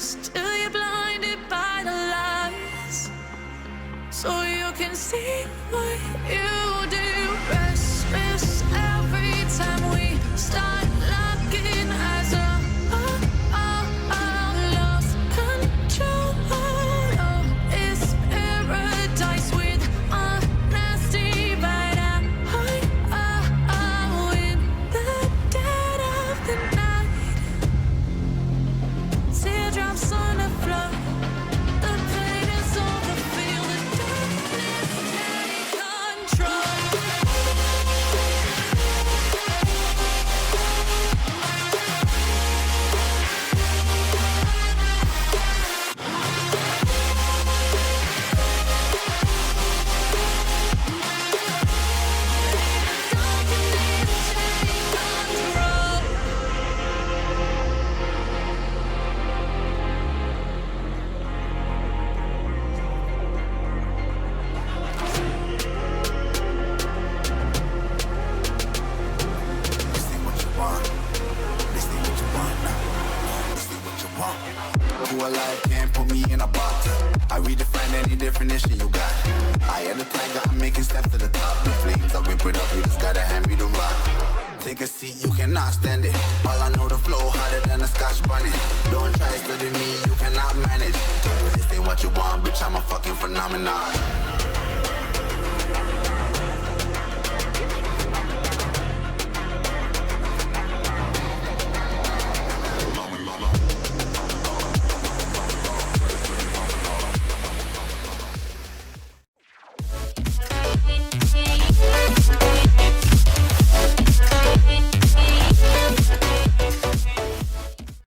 Still you're blinded by the lies, so you can see what you do. Restless every time we start locking eyes up. Lost control. Oh, it's paradise with honesty, but I'm in the dead of the night. Teardrops on the floor. The pain is over. Feel the darkness take control. Who alive can't put me in a box. I redefine any definition you got. I am the tiger, I'm making steps to the top. The flames, I whip it up, you just gotta hand me the rock. Take a seat, you cannot stand it. All I know, the flow hotter than a Scotch bunny. Don't try studying me, you cannot manage. This ain't what you want, bitch, I'm a fucking phenomenon.